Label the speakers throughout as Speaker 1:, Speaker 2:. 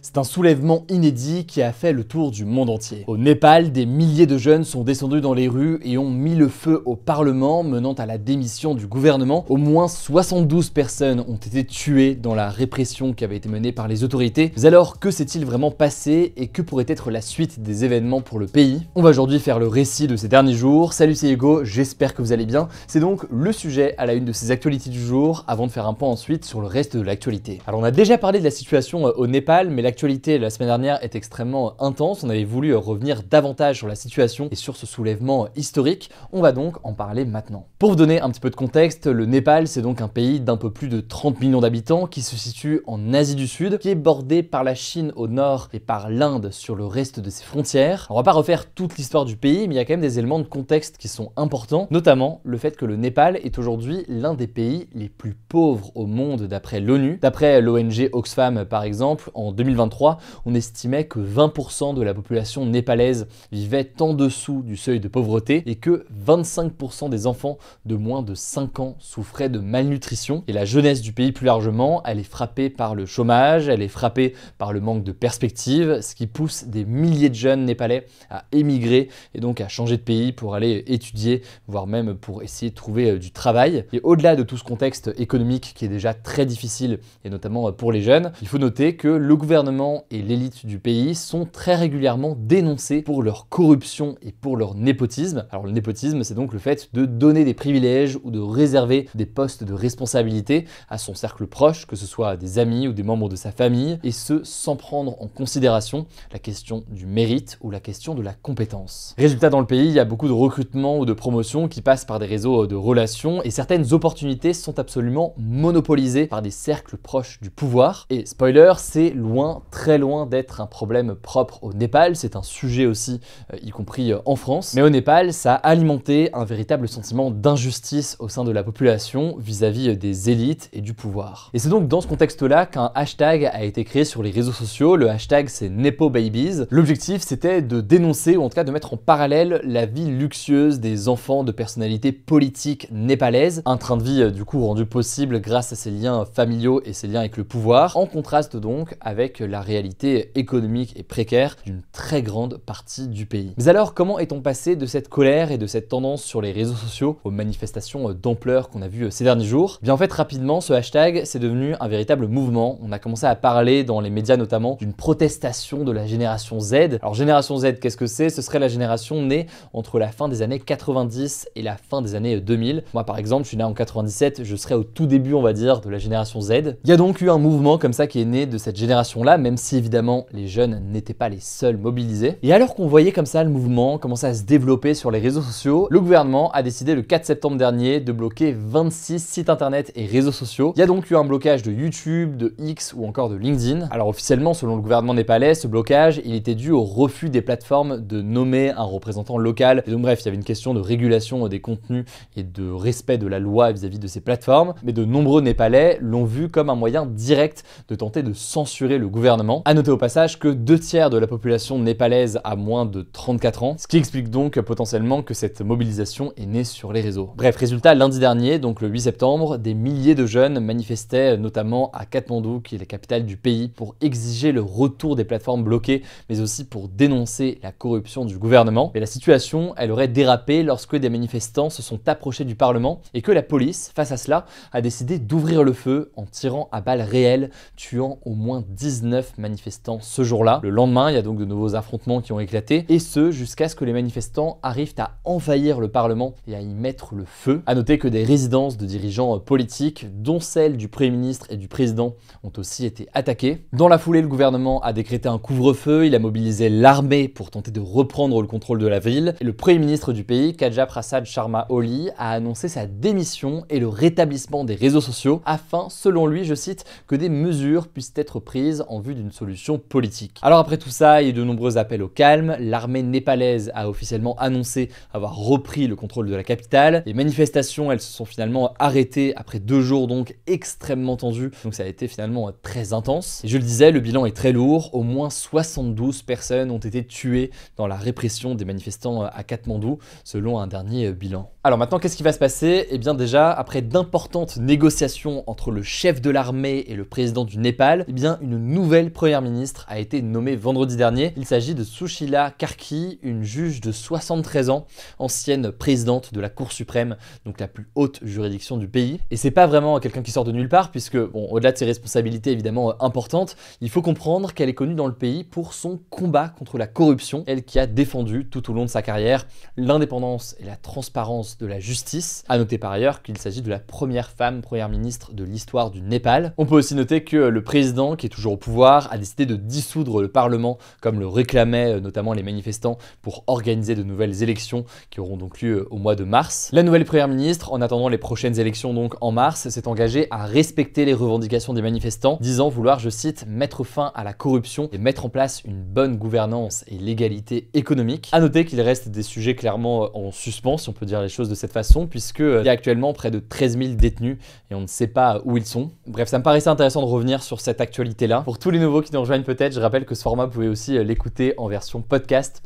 Speaker 1: C'est un soulèvement inédit qui a fait le tour du monde entier. Au Népal, des milliers de jeunes sont descendus dans les rues et ont mis le feu au Parlement, menant à la démission du gouvernement. Au moins 72 personnes ont été tuées dans la répression qui avait été menée par les autorités. Mais alors, que s'est-il vraiment passé et que pourrait être la suite des événements pour le pays? On va aujourd'hui faire le récit de ces derniers jours. Salut, c'est Hugo, j'espère que vous allez bien. C'est donc le sujet à la une de ces actualités du jour, avant de faire un point ensuite sur le reste de l'actualité. Alors on a déjà parlé de la situation au Népal, mais l'actualité la semaine dernière est extrêmement intense. On avait voulu revenir davantage sur la situation et sur ce soulèvement historique. On va donc en parler maintenant. Pour vous donner un petit peu de contexte, le Népal, c'est donc un pays d'un peu plus de 30 millions d'habitants qui se situe en Asie du Sud, qui est bordé par la Chine au nord et par l'Inde sur le reste de ses frontières. On va pas refaire toute l'histoire du pays, mais il y a quand même des éléments de contexte qui sont importants, notamment le fait que le Népal est aujourd'hui l'un des pays les plus pauvres au monde d'après l'ONU. D'après l'ONG Oxfam par exemple, en 2023, on estimait que 20% de la population népalaise vivait en dessous du seuil de pauvreté et que 25% des enfants de moins de 5 ans souffraient de malnutrition. Et la jeunesse du pays plus largement, elle est frappée par le chômage, elle est frappée par le manque de perspectives, ce qui pousse des milliers de jeunes népalais à émigrer et donc à changer de pays pour aller étudier, voire même pour essayer de trouver du travail. Et au-delà de tout ce contexte économique qui est déjà très difficile, et notamment pour les jeunes, il faut noter que le gouvernement et l'élite du pays sont très régulièrement dénoncés pour leur corruption et pour leur népotisme. Alors le népotisme, c'est donc le fait de donner des privilèges ou de réserver des postes de responsabilité à son cercle proche, que ce soit des amis ou des membres de sa famille, et ce sans prendre en considération la question du mérite ou la question de la compétence. Résultat, dans le pays, il y a beaucoup de recrutements ou de promotions qui passent par des réseaux de relations et certaines opportunités sont absolument monopolisées par des cercles proches du pouvoir. Et spoiler, c'est loin, très loin d'être un problème propre au Népal, c'est un sujet aussi, y compris en France. Mais au Népal, ça a alimenté un véritable sentiment d'injustice au sein de la population vis-à-vis des élites et du pouvoir. Et c'est donc dans ce contexte-là qu'un hashtag a été créé sur les réseaux sociaux. Le hashtag, c'est NepoBabies. L'objectif, c'était de dénoncer, ou en tout cas de mettre en parallèle la vie luxueuse des enfants de personnalités politiques népalaises, un train de vie du coup rendu possible grâce à ses liens familiaux et ses liens avec le pouvoir, en contraste donc avec la réalité économique et précaire d'une très grande partie du pays. Mais alors, comment est-on passé de cette colère et de cette tendance sur les réseaux sociaux aux manifestations d'ampleur qu'on a vues ces derniers jours? Bien en fait, rapidement, ce hashtag, c'est devenu un véritable mouvement. On a commencé à parler dans les médias notamment d'une protestation de la génération Z. Alors génération Z, qu'est-ce que c'est? Ce serait la génération née entre la fin des années 90 et la fin des années 2000. Moi par exemple, je suis né en 97, je serais au tout début, on va dire, de la génération Z. Il y a donc eu un mouvement comme ça qui est né de cette génération-là, même si évidemment les jeunes n'étaient pas les seuls mobilisés. Et alors qu'on voyait comme ça le mouvement commencer à se développer sur les réseaux sociaux, le gouvernement a décidé le 4 septembre dernier de bloquer 26 sites internet et réseaux sociaux. Il y a donc eu un blocage de YouTube, de X ou encore de LinkedIn. Alors officiellement, selon le gouvernement népalais, ce blocage, il était dû au refus des plateformes de nommer un représentant local. Et donc bref, il y avait une question de régulation des contenus et de respect de la loi vis-à-vis de ces plateformes. Mais de nombreux Népalais l'ont vu comme un moyen direct de tenter de censurer le gouvernement. À noter au passage que 2/3 de la population népalaise a moins de 34 ans, ce qui explique donc potentiellement que cette mobilisation est née sur les réseaux. Bref, résultat, lundi dernier, donc le 8 septembre, des milliers de jeunes manifestaient notamment à Katmandou, qui est la capitale du pays, pour exiger le retour des plateformes bloquées, mais aussi pour dénoncer la corruption du gouvernement. Mais la situation, elle aurait dérapé lorsque des manifestants se sont approchés du Parlement et que la police, face à cela, a décidé d'ouvrir le feu en tirant à balles réelles, tuant au moins 19 manifestants ce jour-là. Le lendemain, il y a donc de nouveaux affrontements qui ont éclaté, et ce, jusqu'à ce que les manifestants arrivent à envahir le Parlement et à y mettre le feu. À noter que des résidences de dirigeants politiques, dont celle du Premier ministre et du président, ont aussi été attaquées. Dans la foulée, le gouvernement a décrété un couvre-feu, il a mobilisé l'armée pour tenter de reprendre le contrôle de la ville, et le Premier ministre du pays, Kajap Prasad Sharma Oli, a annoncé sa démission et le rétablissement des réseaux sociaux afin, selon lui, je cite, que des mesures puissent être prises en vue d'une solution politique. Alors après tout ça, il y a eu de nombreux appels au calme, l'armée népalaise a officiellement annoncé avoir repris le contrôle de la capitale, les manifestations, elles se sont finalement arrêtées après 2 jours donc extrêmement tendus, donc ça a été finalement très intense. Et je le disais, le bilan est très lourd, au moins 72 personnes ont été tuées dans la répression des manifestants à Katmandou, selon un dernier bilan. Alors maintenant, qu'est-ce qui va se passer? Eh bien déjà, après d'importantes négociations entre le chef de l'armée et le président du Népal, eh bien une nouvelle nouvelle première ministre a été nommée vendredi dernier. Il s'agit de Sushila Karki, une juge de 73 ans, ancienne présidente de la Cour suprême, donc la plus haute juridiction du pays. Et c'est pas vraiment quelqu'un qui sort de nulle part, puisque, bon, au-delà de ses responsabilités évidemment importantes, il faut comprendre qu'elle est connue dans le pays pour son combat contre la corruption, elle qui a défendu tout au long de sa carrière l'indépendance et la transparence de la justice. À noter par ailleurs qu'il s'agit de la première femme première ministre de l'histoire du Népal. On peut aussi noter que le président, qui est toujours au pouvoir, a décidé de dissoudre le Parlement, comme le réclamaient notamment les manifestants, pour organiser de nouvelles élections qui auront donc lieu au mois de mars. La nouvelle première ministre, en attendant les prochaines élections donc en mars, s'est engagée à respecter les revendications des manifestants, disant vouloir, je cite, mettre fin à la corruption et mettre en place une bonne gouvernance et l'égalité économique. À noter qu'il reste des sujets clairement en suspens, si on peut dire les choses de cette façon, puisque il y a actuellement près de 13 000 détenus et on ne sait pas où ils sont. Bref, ça me paraissait intéressant de revenir sur cette actualité-là. Pour tous les nouveaux qui nous rejoignent peut-être, je rappelle que ce format, vous pouvez aussi l'écouter en version podcast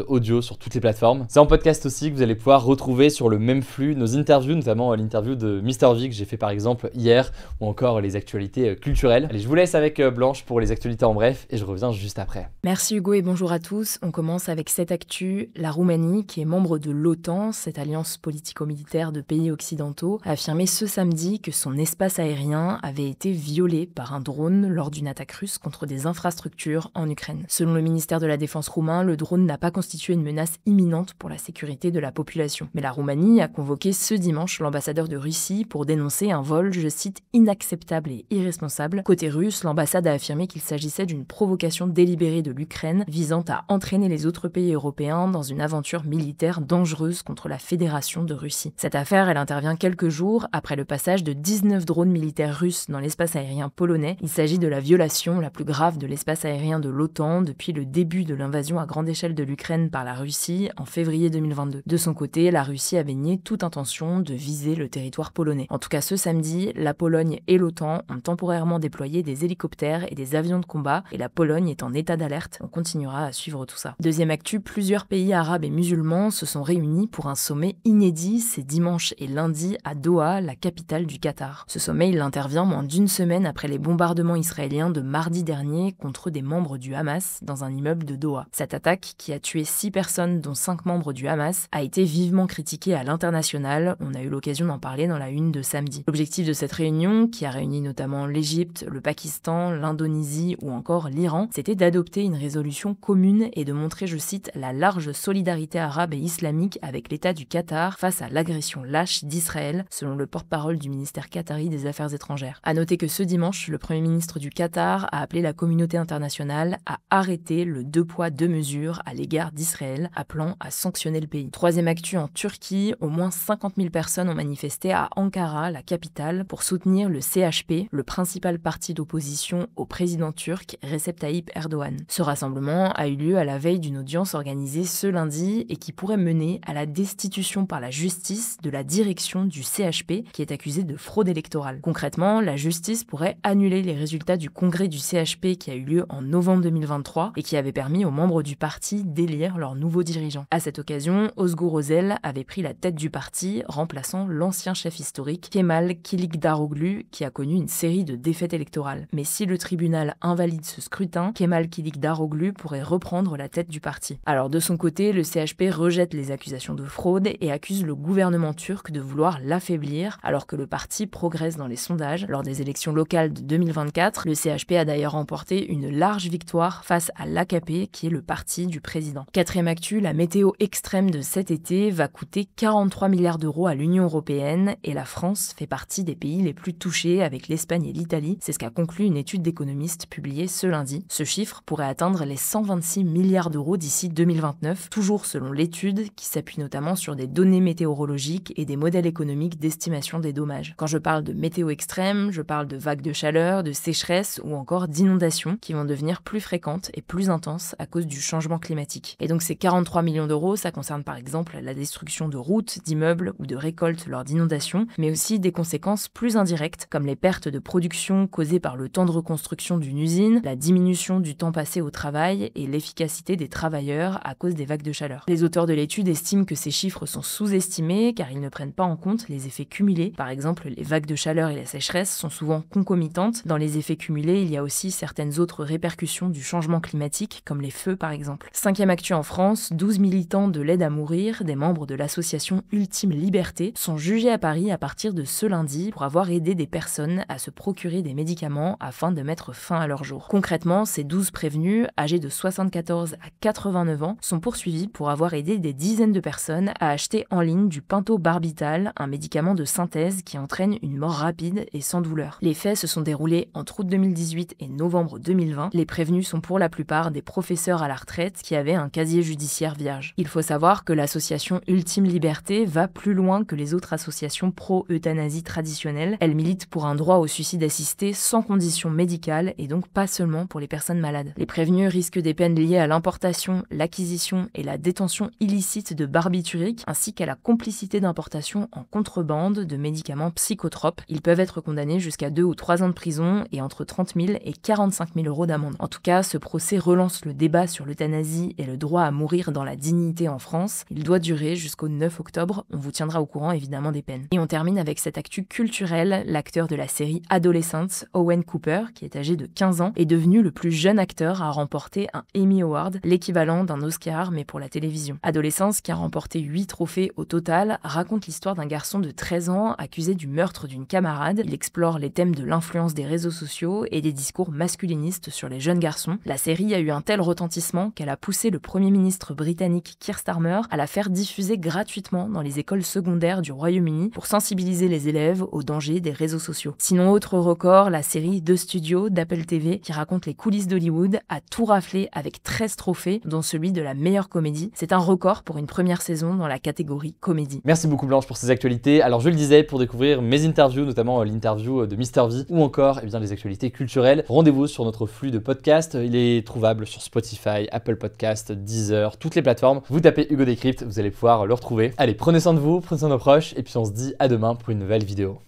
Speaker 1: audio sur toutes les plateformes. C'est en podcast aussi que vous allez pouvoir retrouver sur le même flux nos interviews, notamment l'interview de Mr V que j'ai fait par exemple hier, ou encore les actualités culturelles. Allez, je vous laisse avec Blanche pour les actualités en bref et je reviens juste après.
Speaker 2: Merci Hugo et bonjour à tous. On commence avec cette actu. La Roumanie, qui est membre de l'OTAN, cette alliance politico-militaire de pays occidentaux, a affirmé ce samedi que son espace aérien avait été violé par un drone lors d'une attaque russe contre des infrastructures en Ukraine. Selon le ministère de la Défense roumain, le drone n'a pas constitué une menace imminente pour la sécurité de la population. Mais la Roumanie a convoqué ce dimanche l'ambassadeur de Russie pour dénoncer un vol, je cite, inacceptable et irresponsable. Côté russe, l'ambassade a affirmé qu'il s'agissait d'une provocation délibérée de l'Ukraine visant à entraîner les autres pays européens dans une aventure militaire dangereuse contre la Fédération de Russie. Cette affaire, elle intervient quelques jours après le passage de 19 drones militaires russes dans l'espace aérien polonais. Il s'agit de la violation la plus grave de l'espace aérien de l'OTAN depuis le début de l'invasion à grande échelle de l'Ukraine par la Russie en février 2022. De son côté, la Russie avait nié toute intention de viser le territoire polonais. En tout cas, ce samedi, la Pologne et l'OTAN ont temporairement déployé des hélicoptères et des avions de combat et la Pologne est en état d'alerte. On continuera à suivre tout ça. Deuxième actu, plusieurs pays arabes et musulmans se sont réunis pour un sommet inédit ces dimanche et lundi à Doha, la capitale du Qatar. Ce sommet, il intervient moins d'une semaine après les bombardements israéliens de mardi dernier contre des membres du Hamas dans un immeuble de Doha. Cette attaque, qui a tué 6 personnes dont 5 membres du Hamas, a été vivement critiquée à l'international. On a eu l'occasion d'en parler dans la une de samedi. L'objectif de cette réunion, qui a réuni notamment l'Égypte, le Pakistan, l'Indonésie ou encore l'Iran, c'était d'adopter une résolution commune et de montrer, je cite, la large solidarité arabe et islamique avec l'État du Qatar face à l'agression lâche d'Israël, selon le porte-parole du ministère qatari des Affaires étrangères. À noter que ce dimanche, le Premier ministre du Qatar a appelé la communauté internationale à arrêter le 2 poids 2 mesures à l'égard d'Israël, appelant à sanctionner le pays. Troisième actu, en Turquie, au moins 50 000 personnes ont manifesté à Ankara, la capitale, pour soutenir le CHP, le principal parti d'opposition au président turc Recep Tayyip Erdogan. Ce rassemblement a eu lieu à la veille d'une audience organisée ce lundi et qui pourrait mener à la destitution par la justice de la direction du CHP qui est accusée de fraude électorale. Concrètement, la justice pourrait annuler les résultats du congrès du CHP qui a eu lieu en novembre 2023 et qui avait permis aux membres du parti d'élire leur nouveau dirigeant. À cette occasion, Özgür Özel avait pris la tête du parti, remplaçant l'ancien chef historique Kemal Kılıçdaroğlu qui a connu une série de défaites électorales. Mais si le tribunal invalide ce scrutin, Kemal Kılıçdaroğlu pourrait reprendre la tête du parti. Alors de son côté, le CHP rejette les accusations de fraude et accuse le gouvernement turc de vouloir l'affaiblir alors que le parti progresse dans les sondages. Lors des élections locales de 2024, le CHP a d'ailleurs remporté une large victoire face à l'AKP qui est le parti du président. Quatrième actu, la météo extrême de cet été va coûter 43 milliards d'euros à l'Union européenne et la France fait partie des pays les plus touchés avec l'Espagne et l'Italie. C'est ce qu'a conclu une étude d'économistes publiée ce lundi. Ce chiffre pourrait atteindre les 126 milliards d'euros d'ici 2029, toujours selon l'étude qui s'appuie notamment sur des données météorologiques et des modèles économiques d'estimation des dommages. Quand je parle de météo extrême, je parle de vagues de chaleur, de sécheresse ou encore d'inondations qui vont devenir plus fréquentes et plus intenses à cause du changement climatique. Et donc ces 43 millions d'euros, ça concerne par exemple la destruction de routes, d'immeubles ou de récoltes lors d'inondations, mais aussi des conséquences plus indirectes comme les pertes de production causées par le temps de reconstruction d'une usine, la diminution du temps passé au travail et l'efficacité des travailleurs à cause des vagues de chaleur. Les auteurs de l'étude estiment que ces chiffres sont sous-estimés car ils ne prennent pas en compte les effets cumulés. Par exemple, les vagues de chaleur et la sécheresse sont souvent concomitantes. Dans les effets cumulés, il y a aussi aussi certaines autres répercussions du changement climatique, comme les feux par exemple. 5e actu en France, 12 militants de l'aide à mourir, des membres de l'association Ultime Liberté, sont jugés à Paris à partir de ce lundi pour avoir aidé des personnes à se procurer des médicaments afin de mettre fin à leur jour. Concrètement, ces 12 prévenus, âgés de 74 à 89 ans, sont poursuivis pour avoir aidé des dizaines de personnes à acheter en ligne du pentobarbital, un médicament de synthèse qui entraîne une mort rapide et sans douleur. Les faits se sont déroulés entre août 2018 et novembre 2020. Les prévenus sont pour la plupart des professeurs à la retraite qui avaient un casier judiciaire vierge. Il faut savoir que l'association Ultime Liberté va plus loin que les autres associations pro-euthanasie traditionnelles. Elle milite pour un droit au suicide assisté sans condition médicale et donc pas seulement pour les personnes malades. Les prévenus risquent des peines liées à l'importation, l'acquisition et la détention illicite de barbiturique ainsi qu'à la complicité d'importation en contrebande de médicaments psychotropes. Ils peuvent être condamnés jusqu'à 2 ou 3 ans de prison et entre 30 000 et 45 000 euros d'amende. En tout cas, ce procès relance le débat sur l'euthanasie et le droit à mourir dans la dignité en France. Il doit durer jusqu'au 9 octobre. On vous tiendra au courant évidemment des peines. Et on termine avec cette actu culturelle. L'acteur de la série Adolescence, Owen Cooper, qui est âgé de 15 ans, est devenu le plus jeune acteur à remporter un Emmy Award, l'équivalent d'un Oscar mais pour la télévision. Adolescence, qui a remporté 8 trophées au total, raconte l'histoire d'un garçon de 13 ans accusé du meurtre d'une camarade. Il explore les thèmes de l'influence des réseaux sociaux et des discours masculinistes sur les jeunes garçons. La série a eu un tel retentissement qu'elle a poussé le Premier ministre britannique Keir Starmer à la faire diffuser gratuitement dans les écoles secondaires du Royaume-Uni pour sensibiliser les élèves aux dangers des réseaux sociaux. Sinon, autre record, la série The Studio d'Apple TV, qui raconte les coulisses d'Hollywood, a tout raflé avec 13 trophées, dont celui de la meilleure comédie. C'est un record pour une première saison dans la catégorie comédie.
Speaker 1: Merci beaucoup Blanche pour ces actualités. Alors je le disais, pour découvrir mes interviews, notamment l'interview de Mr V ou encore les actualités culturelles, rendez-vous sur notre flux de podcasts. Il est trouvable sur Spotify, Apple Podcasts, Deezer, toutes les plateformes. Vous tapez Hugo Décrypte, vous allez pouvoir le retrouver. Allez, prenez soin de vous, prenez soin de nos proches et puis on se dit à demain pour une nouvelle vidéo.